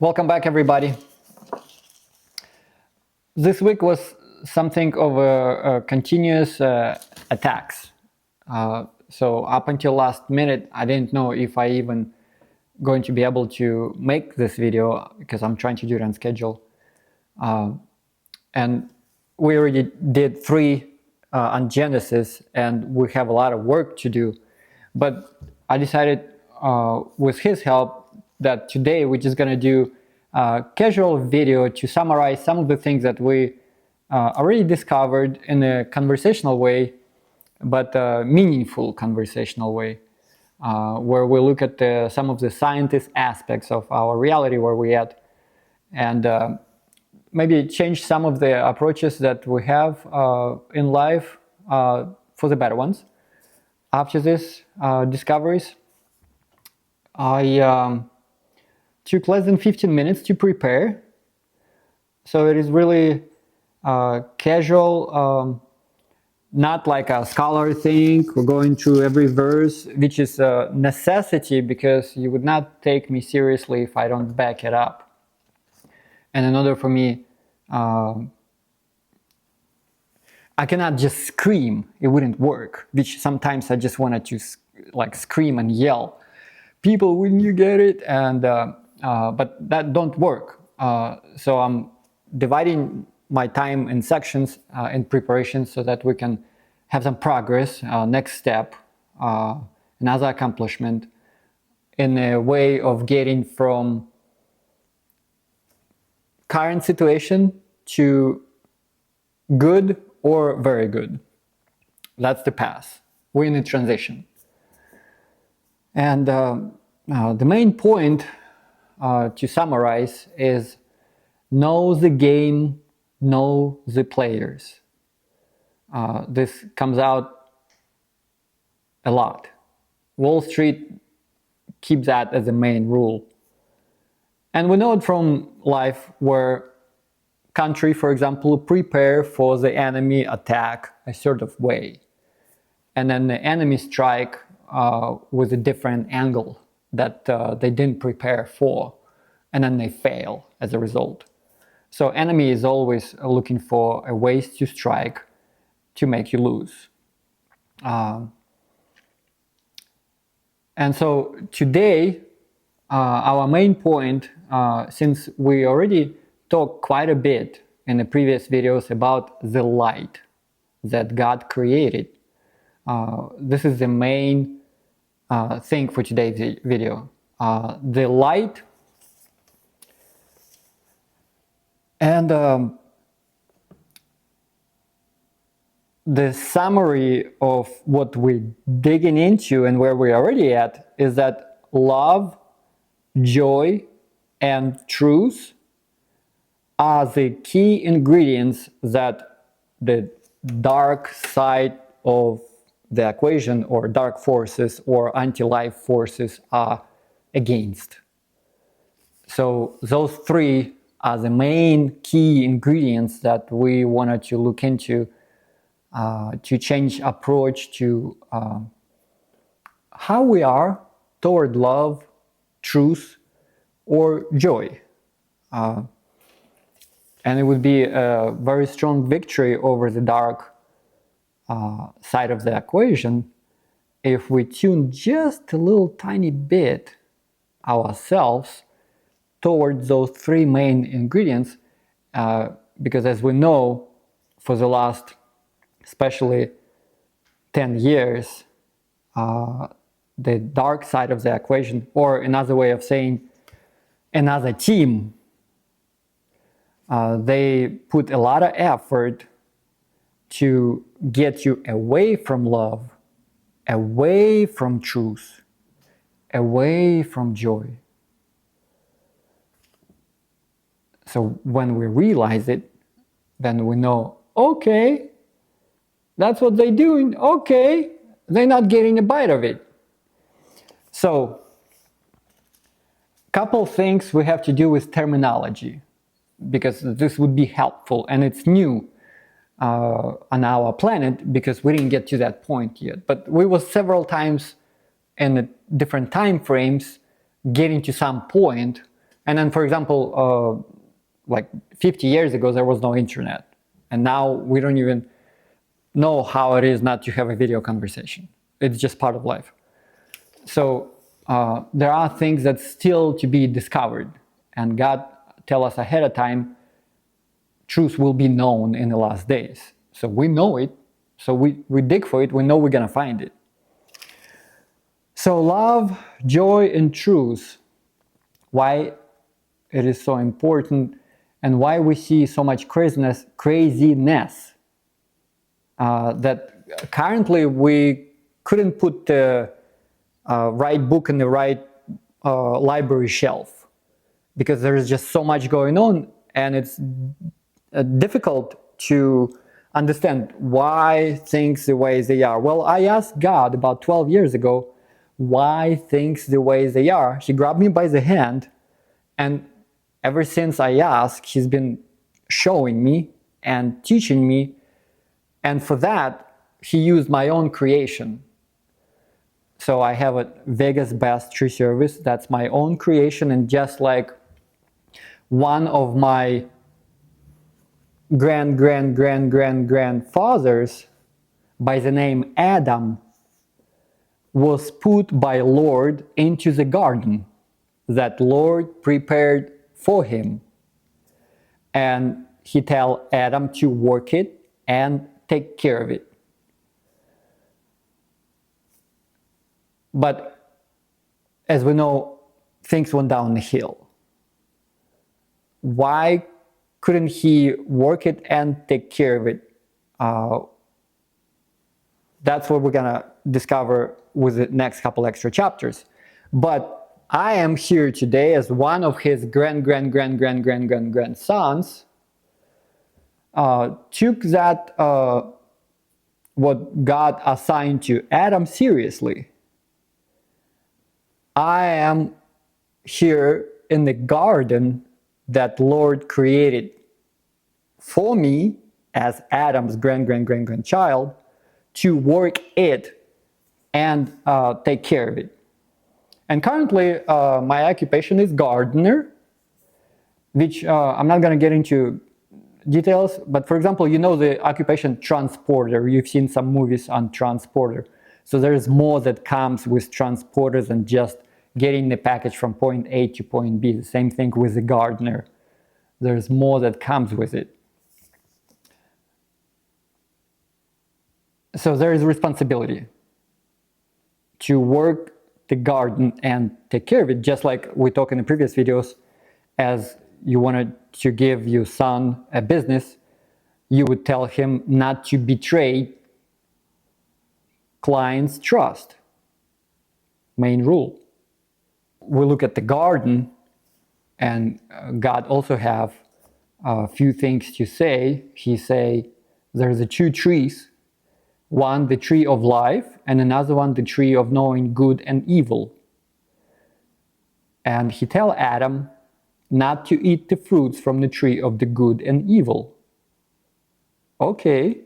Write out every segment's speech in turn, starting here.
Welcome back, everybody. This week was something of a continuous attacks. So up until last minute, I didn't know if I even going to be able to make this video because I'm trying to do it on schedule. And we already did 3 on Genesis, and we have a lot of work to do. But I decided with his help that today we're just going to do a casual video to summarize some of the things that we already discovered in a conversational way, but a meaningful conversational way, where we look at some of the scientist aspects of our reality where we're at, and maybe change some of the approaches that we have in life for the better ones. After this discoveries, I took less than 15 minutes to prepare. So it is really casual, not like a scholar thing. We're going through every verse, which is a necessity because you would not take me seriously if I don't back it up. And in order for me, I cannot just scream, it wouldn't work, which sometimes I just wanted to like scream and yell, people, wouldn't you get it? And but that don't work. So I'm dividing my time in sections in preparation so that we can have some progress, next step, another accomplishment in a way of getting from current situation to good or very good. That's the path. We're in a transition. And the main point to summarize is know the game, know the players. This comes out a lot. Wall Street keeps that as the main rule. And we know it from life where country, for example, prepare for the enemy attack a sort of way. And then the enemy strike with a different angle that they didn't prepare for. And then they fail as a result. So enemy is always looking for a ways to strike to make you lose. And so today, our main point, since we already talked quite a bit in the previous videos about the light that God created, this is the main thing for today's video. The light, and the summary of what we're digging into and where we're already at is that love, joy, and truth are the key ingredients that the dark side of the equation, or dark forces or anti-life forces, are against. So those 3 are the main key ingredients that we wanted to look into to change approach to how we are toward love, truth, or joy. And it would be a very strong victory over the dark side of the equation if we tune just a little tiny bit ourselves towards those 3 main ingredients, because as we know, for the last especially 10 years, the dark side of the equation, or another way of saying another team, they put a lot of effort to get you away from love, away from truth, away from joy. So when we realize it, then we know, okay, that's what they're doing, okay, they're not getting a bite of it. So, couple things we have to do with terminology, because this would be helpful, and it's new on our planet because we didn't get to that point yet. But we were several times in different time frames getting to some point And then, for example, like 50 years ago, there was no internet. And now we don't even know how it is not to have a video conversation. It's just part of life. So there are things that still to be discovered. And God tell us ahead of time, truth will be known in the last days. So we know it. So we dig for it. We know we're going to find it. So love, joy, and truth. Why it is so important and why we see so much craziness that currently we couldn't put the right book in the right library shelf because there is just so much going on, and it's difficult to understand why things the way they are. Well, I asked God about 12 years ago why things the way they are. He grabbed me by the hand, and ever since I asked, he's been showing me and teaching me. And for that, he used my own creation. So I have a Vegas Best tree service. That's my own creation. And just like one of my grandfathers by the name Adam was put by Lord into the garden that Lord prepared for him. And he tell Adam to work it and take care of it. But as we know, things went down the hill. Why couldn't he work it and take care of it? That's what we're gonna discover with the next couple extra chapters. But I am here today as one of his grandsons, took that what God assigned to Adam seriously. I am here in the garden that Lord created for me as Adam's grandchild to work it and take care of it. And currently my occupation is gardener, which I'm not going to get into details, but for example, you know the occupation transporter. You've seen some movies on transporter. So there's more that comes with transporters than just getting the package from point A to point B. The same thing with the gardener. There's more that comes with it. So there is responsibility to work the garden and take care of it, just like we talked in the previous videos. As you wanted to give your son a business, you would tell him not to betray client's trust. Main rule. We look at the garden, and God also have a few things to say. He say there's the two trees, one the tree of life and another one the tree of knowing good and evil. And he tell Adam not to eat the fruits from the tree of the good and evil. Okay,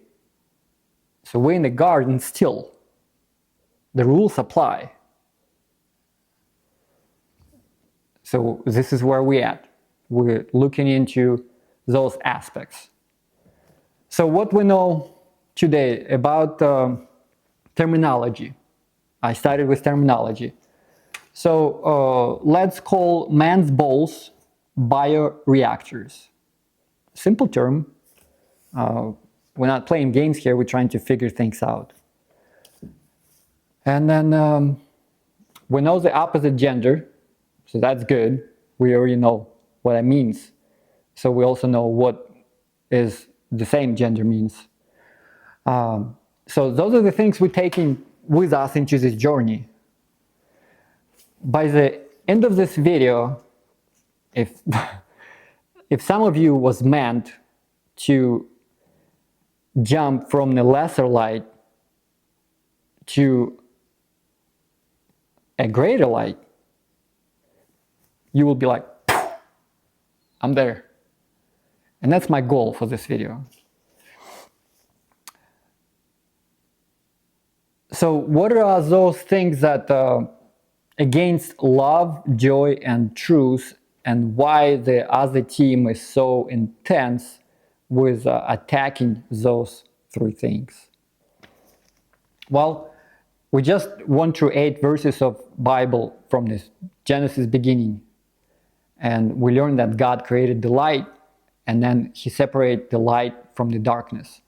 so we're in the garden still. The rules apply. So this is where we're at. We're looking into those aspects. So what we know today about terminology. I started with terminology. So let's call man's balls bioreactors. Simple term. We're not playing games here. We're trying to figure things out. And then we know the opposite gender. So that's good. We already know what it means. So we also know what is the same gender means. So those are the things we're taking with us into this journey. By the end of this video, if some of you was meant to jump from the lesser light to a greater light, you will be like, I'm there. And that's my goal for this video. So what are those things that against love, joy, and truth and why the other team is so intense with attacking those three things. Well, we just went through 8 verses of Bible from this Genesis beginning, and we learned that God created the light, and then he separated the light from the darkness.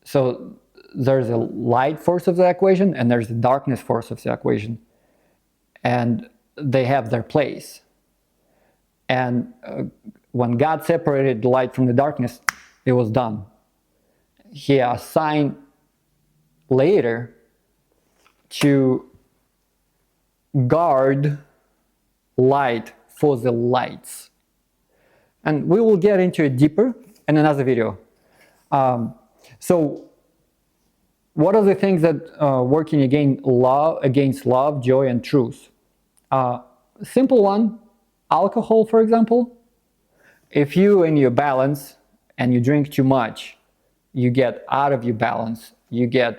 So there's a light force of the equation and there's a darkness force of the equation, and they have their place. And when God separated the light from the darkness, it was done. He assigned later to guard light for the lights. And we will get into it deeper in another video. So what are the things that working against love, joy, and truth? Simple one, alcohol, for example. If you in your balance and you drink too much, you get out of your balance. You get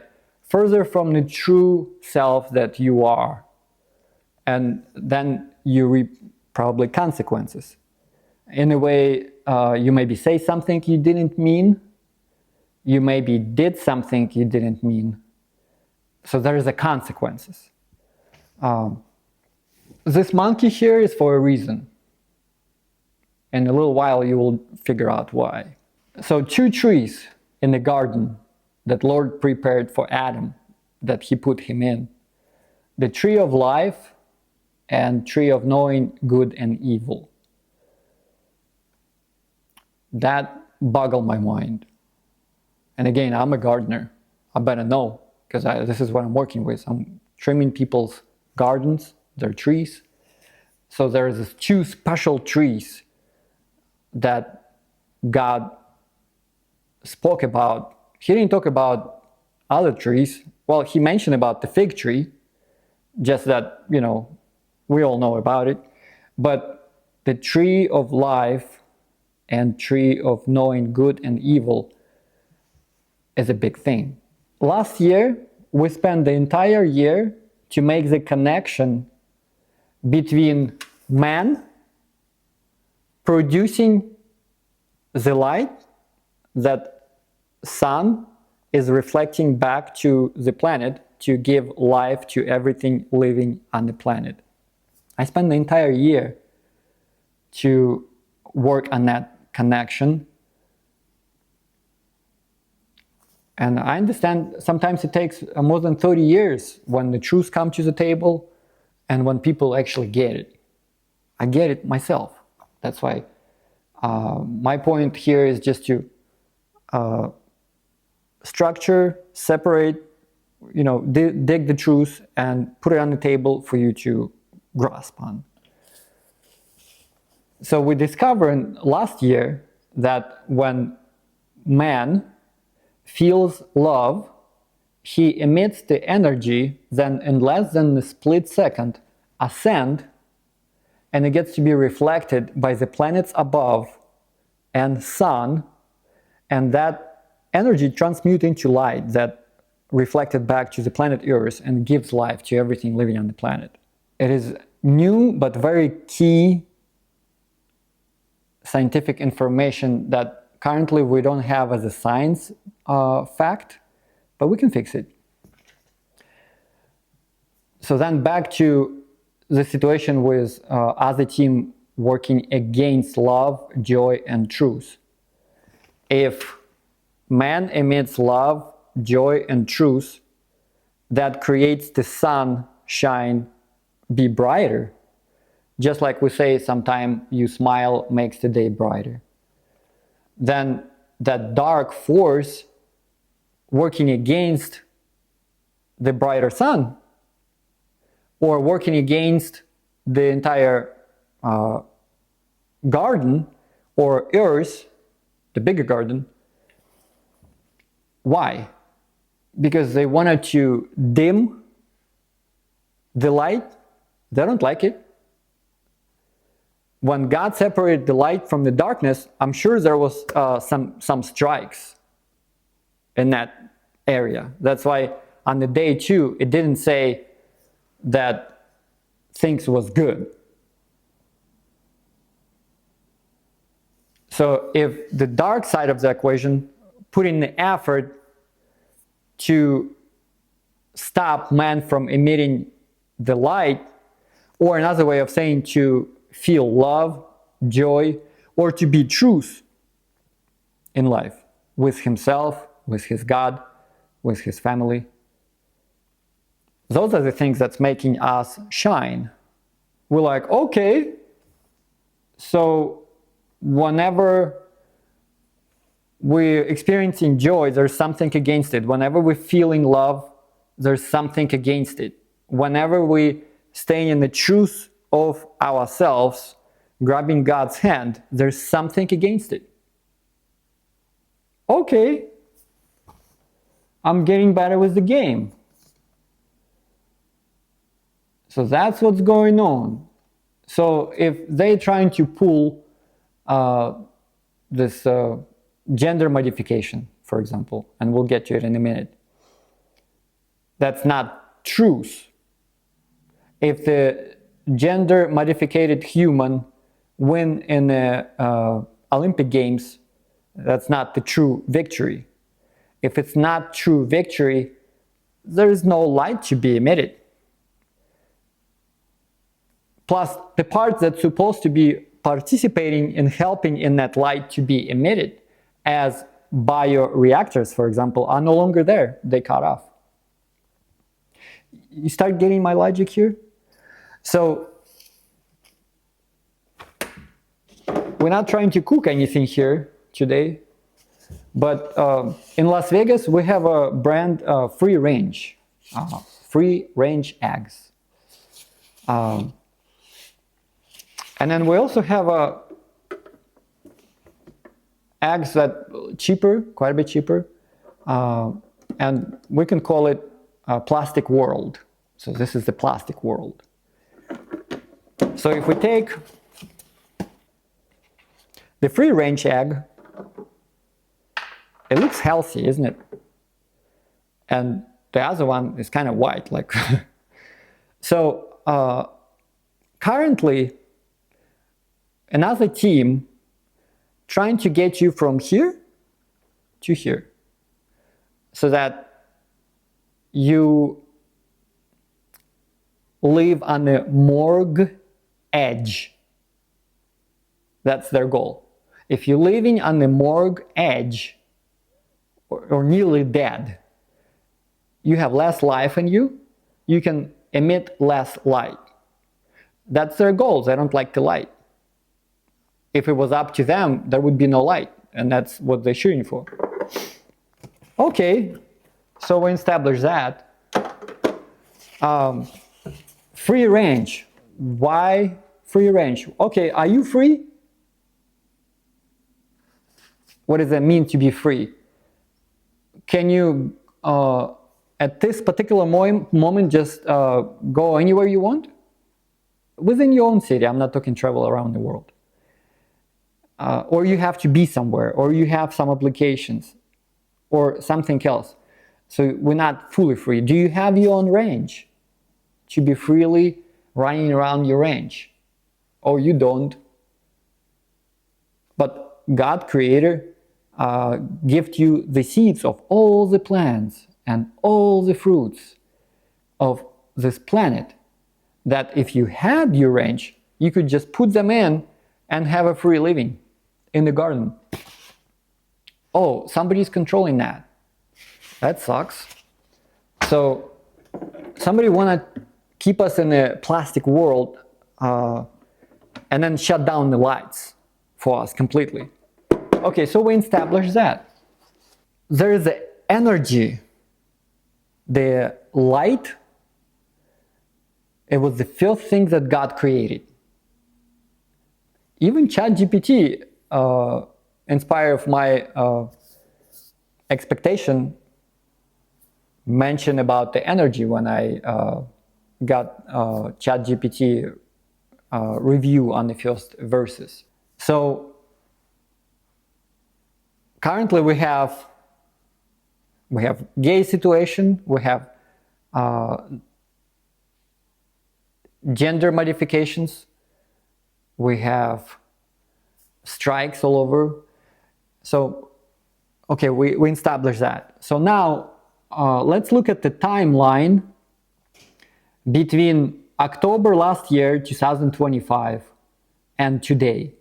further from the true self that you are. And then you reap probably consequences. In a way, you maybe say something you didn't mean. You maybe did something you didn't mean. So there is a consequences. This monkey here is for a reason. In a little while you will figure out why. So 2 trees in the garden that Lord prepared for Adam, that he put him in. The tree of life and tree of knowing good and evil. That boggled my mind. And again, I'm a gardener. I better know, because this is what I'm working with. I'm trimming people's gardens, their trees. So there's these 2 special trees that God spoke about. He didn't talk about other trees. Well, he mentioned about the fig tree, just that, we all know about it. But the tree of life and tree of knowing good and evil is a big thing. Last year, we spent the entire year to make the connection between man producing the light that sun is reflecting back to the planet to give life to everything living on the planet. I spent the entire year to work on that connection. And I understand sometimes it takes more than 30 years when the truths come to the table and when people actually get it. I get it myself. That's why my point here is just to structure, separate, dig the truth and put it on the table for you to grasp on. So we discovered last year that when man feels love, he emits the energy, then in less than a split second ascend, and it gets to be reflected by the planets above and sun, and that energy transmutes into light that reflected back to the planet Earth and gives life to everything living on the planet. It is new but very key scientific information that currently we don't have as a science fact, but we can fix it. So then back to the situation with other team working against love, joy, and truth. If man emits love, joy, and truth, that creates the sun shine, be brighter. Just like we say, sometimes you smile makes the day brighter. Then that dark force working against the brighter sun, or working against the entire garden or earth, the bigger garden. Why? Because they wanted to dim the light. They don't like it. When God separated the light from the darkness, I'm sure there was some strikes in that area. That's why on the day 2, it didn't say that things was good. So if the dark side of the equation, put in the effort to stop man from emitting the light, or another way of saying to feel love, joy, or to be truth in life with himself, with his God, with his family. Those are the things that's making us shine. We're like, okay, so whenever we're experiencing joy, there's something against it. Whenever we're feeling love, there's something against it. Whenever we stay in the truth of ourselves, grabbing God's hand, there's something against it. Okay, I'm getting better with the game. So that's what's going on. So if they're trying to pull this gender modification, for example, and we'll get to it in a minute, that's not truth. If the gender modified human win in the Olympic Games, that's not the true victory. If it's not true victory, there is no light to be emitted. Plus, the parts that's supposed to be participating in helping in that light to be emitted, as bioreactors, for example, are no longer there. They cut off. You start getting my logic here? So, we're not trying to cook anything here today, but in Las Vegas, we have a brand free range eggs. And then we also have eggs that cheaper, quite a bit cheaper, and we can call it plastic world. So this is the plastic world. So if we take the free range egg, it looks healthy, isn't it? And the other one is kind of white, like. So currently, another team trying to get you from here to here, so that you live on the morgue edge. That's their goal. If you're living on the morgue edge, or nearly dead, you have less life in you, you can emit less light. That's their goal. They don't like the light. If it was up to them, there would be no light, and that's what they're shooting for. Okay, so we established that. Free range. Why free range? Okay, are you free? What does that mean to be free? Can you, at this particular moment, just go anywhere you want? Within your own city. I'm not talking travel around the world. Or you have to be somewhere, or you have some obligations, or something else. So we're not fully free. Do you have your own range to be freely running around your range? Or you don't. But God, Creator, gift you the seeds of all the plants and all the fruits of this planet, that if you had your range, you could just put them in and have a free living in the garden. Oh, somebody's controlling that. That sucks. So somebody want to keep us in a plastic world and then shut down the lights for us completely. Okay, so we established that. There is the energy, the light. It was the first thing that God created. Even ChatGPT, inspired of my expectation, mentioned about the energy when I got ChatGPT review on the first verses. So currently we have gay situation, we have gender modifications, we have strikes all over. So, okay, we established that. So now let's look at the timeline between October last year, 2025, and today.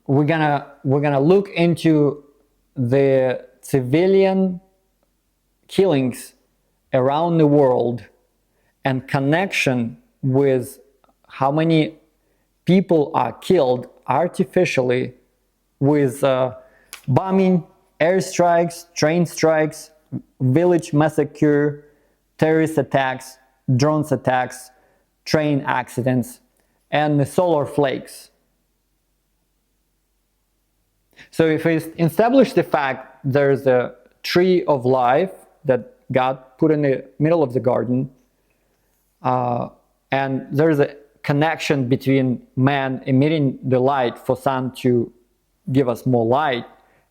We're gonna look into the civilian killings around the world and connection with how many people are killed artificially with bombing, airstrikes, train strikes, village massacre, terrorist attacks, drones attacks, train accidents, and the solar flakes. So if we establish the fact there's a tree of life that God put in the middle of the garden, and there's a connection between man emitting the light for sun to give us more light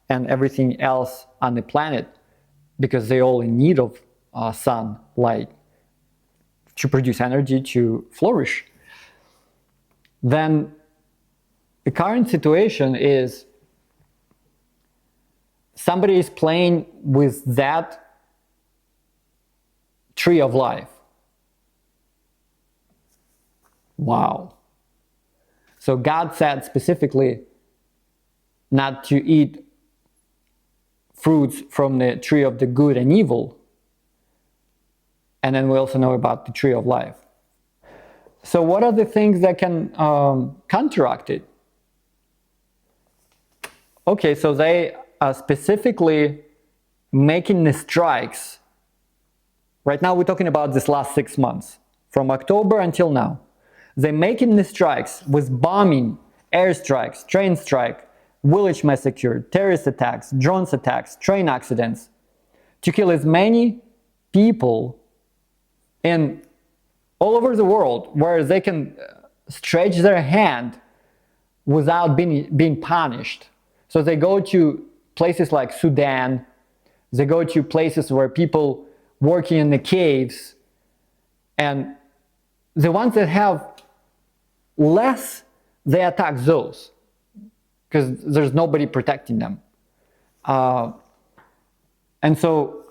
and everything else on the planet, because they're all in need of sunlight to produce energy to flourish, then the current situation is somebody is playing with that tree of life. Wow. So God said specifically not to eat fruits from the tree of the good and evil. And then we also know about the tree of life. So what are the things that can counteract it? Okay, so they are specifically making the strikes. Right now we're talking about this last 6 months, from October until now. They're making the strikes with bombing, airstrikes, train strike, village massacre, terrorist attacks, drones attacks, train accidents, to kill as many people in all over the world where they can stretch their hand without being punished. So they go to places like Sudan, they go to places where people working in the caves, and the ones that have less, they attack those because there's nobody protecting them. And so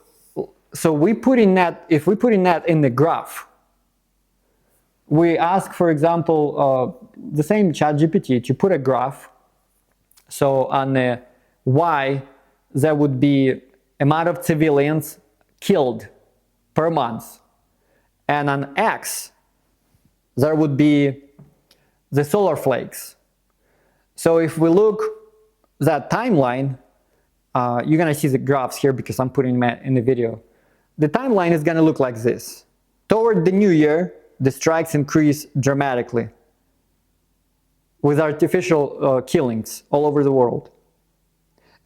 we put in that, if we put in that in the graph, we ask, for example, the same ChatGPT to put a graph. So on the Y, there would be amount of civilians killed per month. And on X, there would be the solar flakes. So if we look that timeline, you're gonna see the graphs here because I'm putting them in the video. The timeline is gonna look like this. Toward the new year, the strikes increase dramatically with artificial killings all over the world.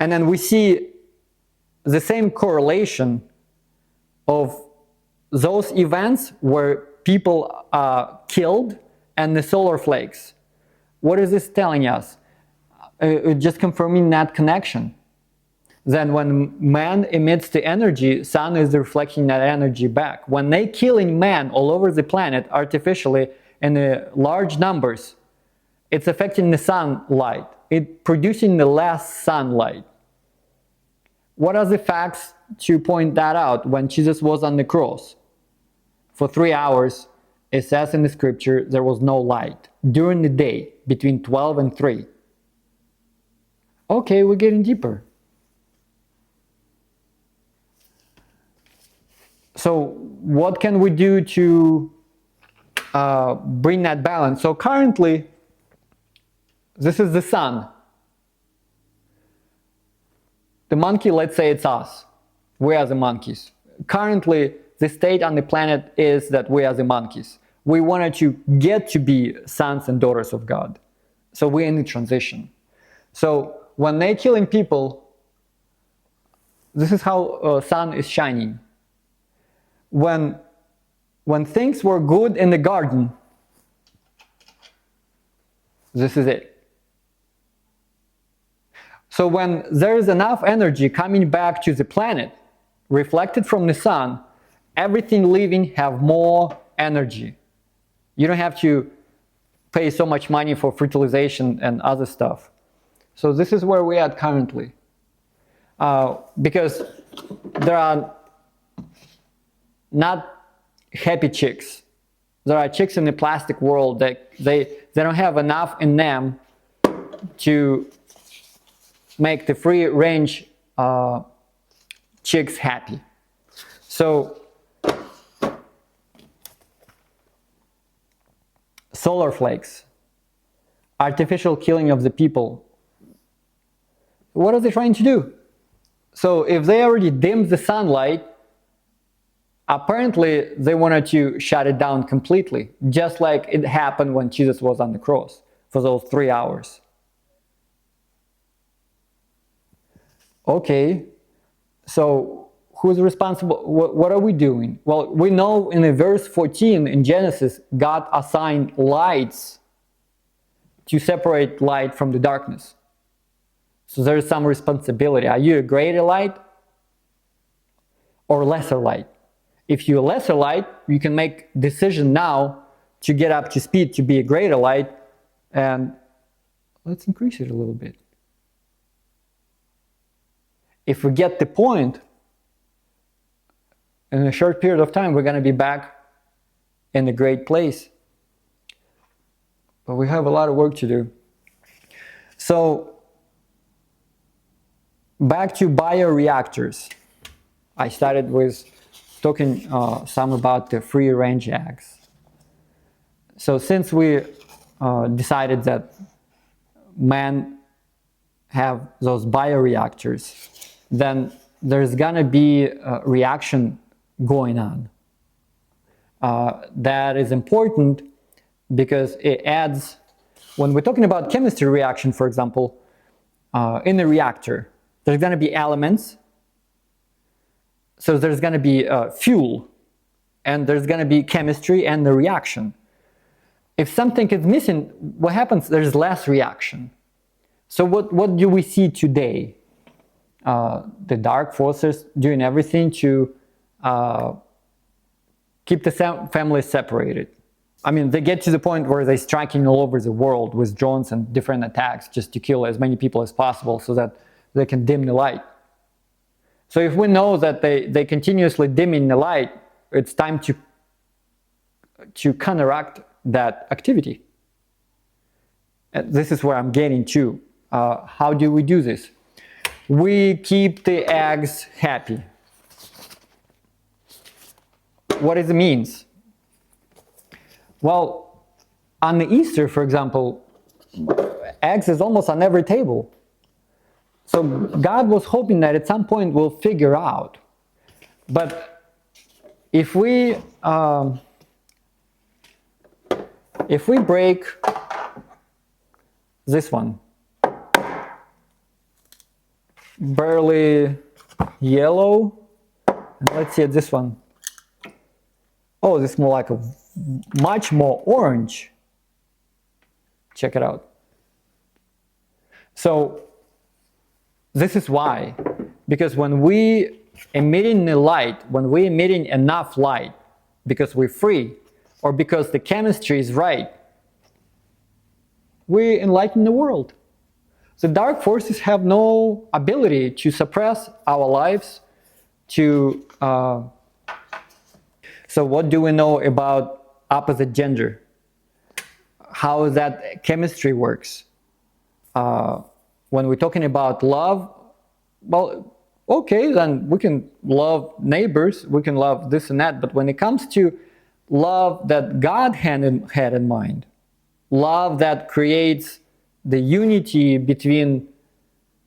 And then we see the same correlation of those events where people are killed and the solar flakes. What is this telling us? Just confirming that connection. Then when man emits the energy, sun is reflecting that energy back. When they killing man all over the planet artificially in large numbers, it's affecting the sunlight. It's producing the less sunlight. What are the facts to point that out? When Jesus was on the cross, for 3 hours, it says in the scripture, there was no light during the day between 12 and 3. Okay, we're getting deeper. So what can we do to bring that balance? So currently, this is the sun. The monkey, let's say it's us. We are the monkeys. Currently, the state on the planet is that we are the monkeys. We wanted to get to be sons and daughters of God. So we're in the transition. So when they're killing people, this is how sun is shining. When things were good in the garden, this is it. So when there is enough energy coming back to the planet, reflected from the sun, everything living have more energy. You don't have to pay so much money for fertilization and other stuff. So this is where we're at currently. Because there are not happy chicks. There are chicks in the plastic world that they don't have enough in them to make the free range chicks happy. So solar flakes, artificial killing of the people. What are they trying to do? So if they already dimmed the sunlight, apparently they wanted to shut it down completely, just like it happened when Jesus was on the cross for those 3 hours. Okay, so who's responsible? What are we doing? Well, we know in verse 14 in Genesis, God assigned lights to separate light from the darkness. So there is some responsibility. Are you a greater light or lesser light? If you're a lesser light, you can make decision now to get up to speed to be a greater light, and let's increase it a little bit. If we get the point, in a short period of time, we're going to be back in a great place. But we have a lot of work to do. So, back to bioreactors. I started with talking some about the free-range eggs. So since we decided that men have those bioreactors, then there's gonna be a reaction going on. That is important because it adds, when we're talking about chemistry reaction, for example, in the reactor, there's going to be elements, so there's going to be fuel, and there's going to be chemistry and the reaction. If something is missing, what happens? There's less reaction. So what do we see today? The dark forces doing everything to keep the family separated. I mean, they get to the point where they're striking all over the world with drones and different attacks just to kill as many people as possible so that they can dim the light. So if we know that they continuously dimming the light, it's time to counteract that activity. And this is where I'm getting to. How do we do this? We keep the eggs happy. What is the means? Well, on the Easter, for example, eggs is almost on every table. So God was hoping that at some point we'll figure out. But if we break this one, barely yellow, and let's see this one. Oh, this is more like a much more orange. Check it out. So this is why, because when we emitting the light, when we emitting enough light, because we're free, or because the chemistry is right, we enlighten the world. The dark forces have no ability to suppress our lives, so what do we know about opposite gender? How that chemistry works? When we're talking about love, well, okay, then we can love neighbors, we can love this and that, but when it comes to love that God had in mind, love that creates the unity between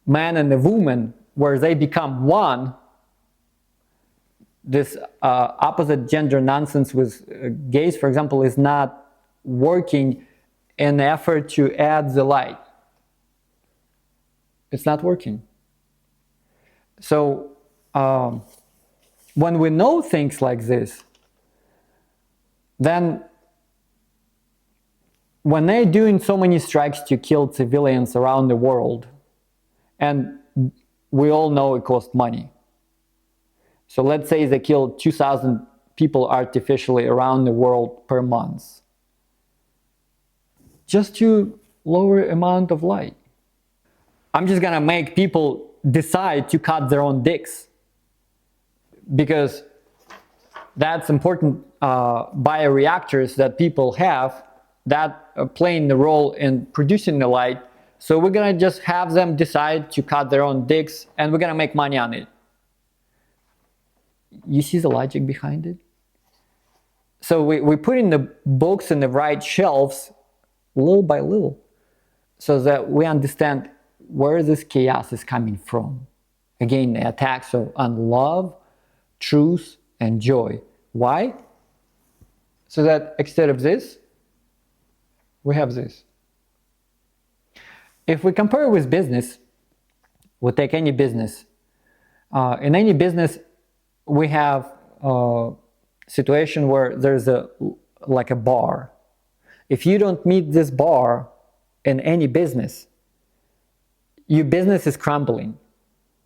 man and the woman, where they become one, this opposite gender nonsense with gays, for example, is not working in the effort to add the light. It's not working. So when we know things like this, then when they're doing so many strikes to kill civilians around the world, and we all know it costs money. So let's say they kill 2,000 people artificially around the world per month. just to lower amount of light. I'm just gonna make people decide to cut their own dicks, because that's important bioreactors that people have that are playing the role in producing the light. So we're gonna just have them decide to cut their own dicks, and we're gonna make money on it. You see the logic behind it? So we put in the books in the right shelves little by little, so that we understand where this chaos is coming from. Again, the attacks on love, truth, and joy. Why? So that instead of this, we have this. If we compare with business, we'll take any business. In any business, we have a situation where there's like a bar. If you don't meet this bar in any business, your business is crumbling.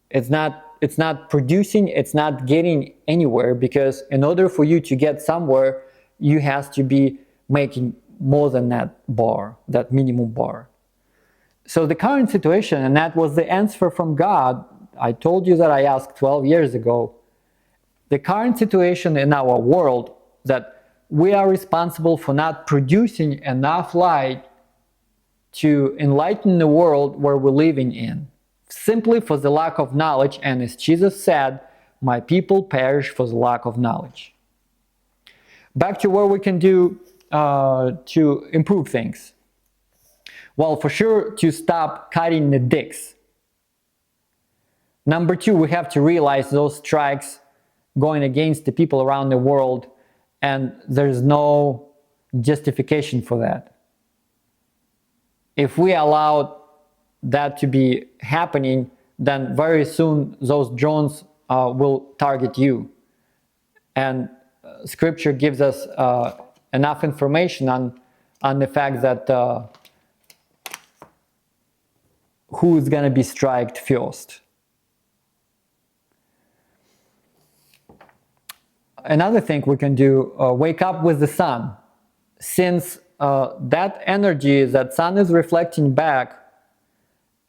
It's not producing, it's not getting anywhere, because in order for you to get somewhere, you have to be making more than that bar, that minimum bar. So the current situation, and that was the answer from God, I told you that I asked 12 years ago, the current situation in our world, that we are responsible for not producing enough light to enlighten the world where we're living in, simply for the lack of knowledge. And as Jesus said, my people perish for the lack of knowledge. Back to what we can do to improve things. Well, for sure, to stop cutting the dicks. Number two, we have to realize those strikes going against the people around the world, and there's no justification for that. If we allow that to be happening, then very soon those drones will target you. And Scripture gives us enough information on the fact that who is going to be struck first. Another thing we can do, wake up with the sun. Since that energy that sun is reflecting back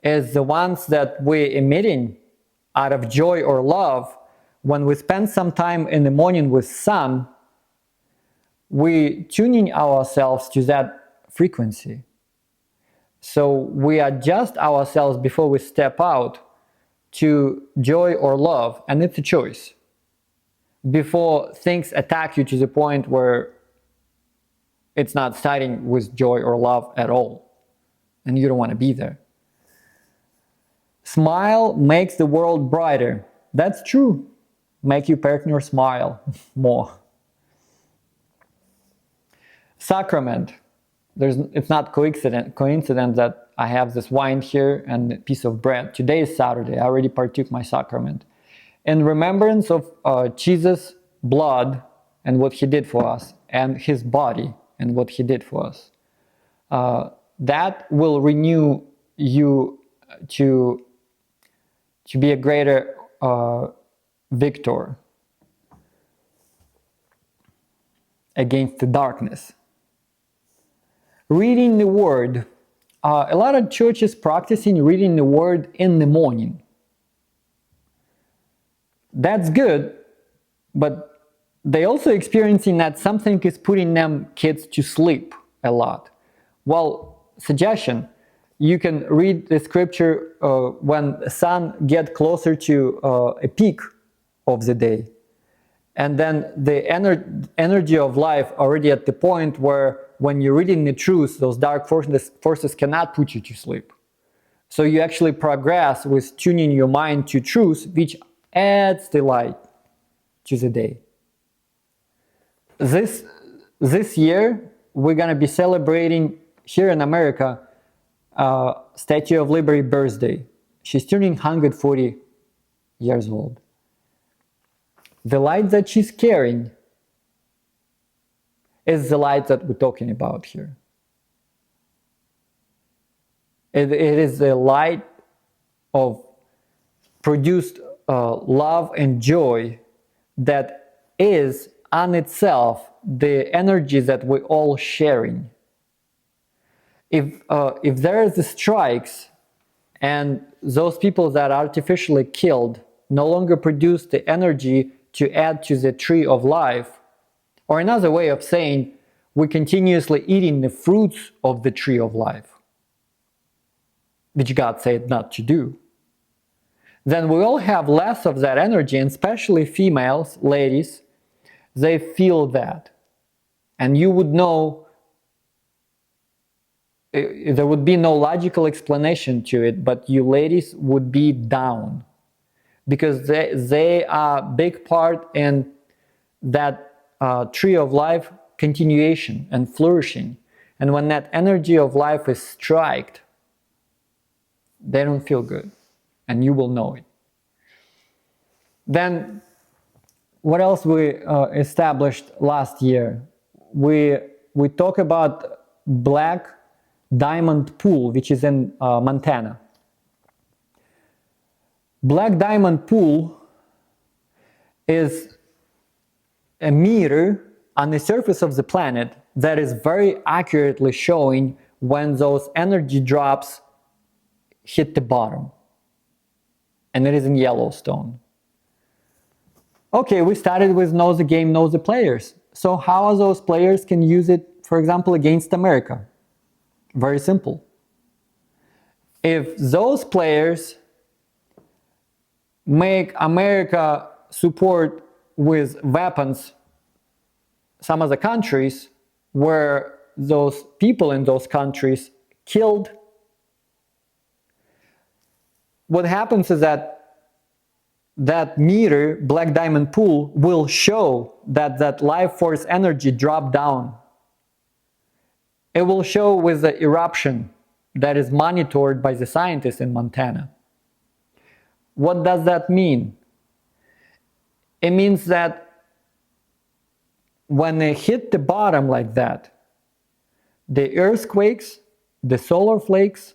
is the ones that we're emitting out of joy or love, when we spend some time in the morning with sun, we're tuning ourselves to that frequency. So we adjust ourselves before we step out to joy or love, and it's a choice. Before things attack you to the point where it's not starting with joy or love at all, and you don't want to be there. Smile makes the world brighter. That's true. Make your partner smile more. Sacrament. It's not coincidence that I have this wine here and a piece of bread. Today is Saturday. I already partook my sacrament. In remembrance of Jesus' blood and what he did for us, and his body and what he did for us. That will renew you to be a greater victor against the darkness. Reading the Word. A lot of churches practicing reading the Word in the morning. That's good, but they also experiencing that something is putting them kids to sleep a lot. Well, suggestion, you can read the scripture when the sun gets closer to a peak of the day. And then the energy of life already at the point where when you're reading the truth, those dark forces cannot put you to sleep. So you actually progress with tuning your mind to truth, which adds the light to the day. This year, we're going to be celebrating here in America Statue of Liberty birthday. She's turning 140 years old. The light that she's carrying is the light that we're talking about here. It is the light of produced love and joy that is on itself the energy that we're all sharing. if there is the strikes and those people that are artificially killed no longer produce the energy to add to the tree of life, or another way of saying, we're continuously eating the fruits of the tree of life, which God said not to do, then we all have less of that energy, and especially females, ladies, they feel that. And you would know, there would be no logical explanation to it, but you ladies would be down because they are a big part in that tree of life continuation and flourishing. And when that energy of life is striked, they don't feel good, and you will know it. Then what else we established last year? We talk about Black Diamond Pool, which is in Montana. Black Diamond Pool is a meter on the surface of the planet that is very accurately showing when those energy drops hit the bottom. And it is in Yellowstone. Okay, we started with know the game, know the players. So how are those players can use it, for example, against America? Very simple. If those players make America support with weapons some of the countries where those people in those countries killed, what happens is that meter, Black Diamond Pool, will show that life force energy dropped down. It will show with the eruption that is monitored by the scientists in Montana. What does that mean? It means that when they hit the bottom like that, the earthquakes, the solar flakes,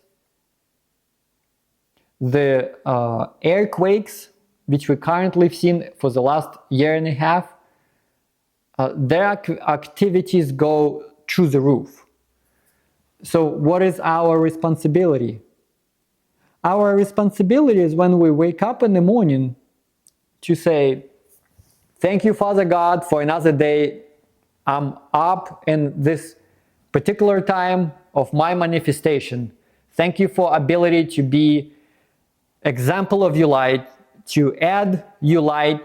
the airquakes, which we currently have seen for the last year and a half, their activities go through the roof. So what is our responsibility? Our responsibility is when we wake up in the morning to say, thank you, Father God, for another day. I'm up in this particular time of my manifestation. Thank you for ability to be example of your light, to add your light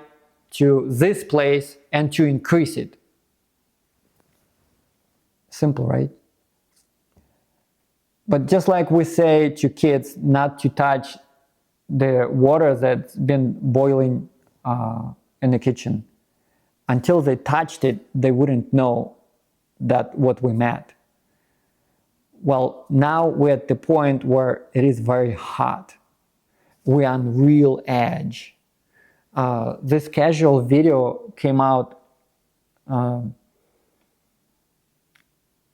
to this place and to increase it. Simple, right? But just like we say to kids not to touch the water that's been boiling in the kitchen, until they touched it, they wouldn't know that what we meant. Well, now we're at the point where it is very hot. We're on real edge. This casual video came out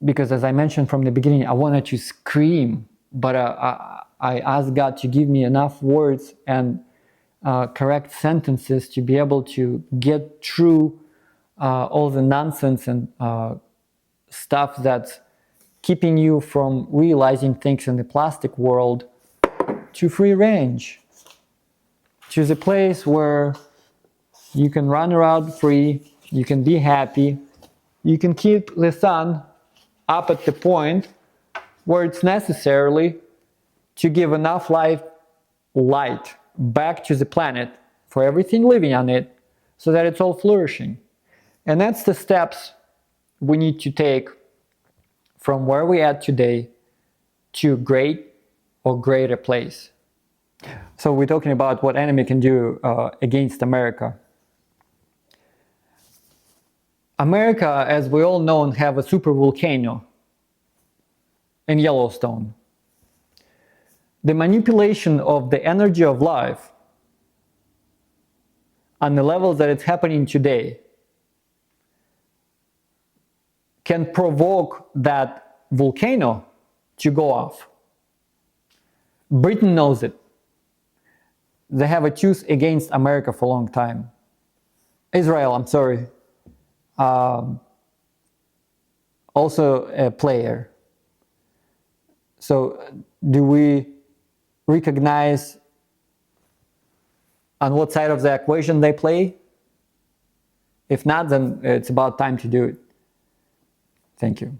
because, as I mentioned from the beginning, I wanted to scream, but I asked God to give me enough words and correct sentences to be able to get through all the nonsense and stuff that's keeping you from realizing things in the plastic world to free range, to the place where you can run around free, you can be happy, you can keep the sun up at the point where it's necessarily to give enough light back to the planet for everything living on it so that it's all flourishing. And that's the steps we need to take from where we are today to great or greater place. So we're talking about what enemy can do against America. America, as we all know, have a super volcano in Yellowstone. The manipulation of the energy of life on the level that it's happening today can provoke that volcano to go off. Britain knows it. They have a truce against America for a long time. Israel, I'm sorry, also a player. So do we recognize on what side of the equation they play? If not, then it's about time to do it. Thank you.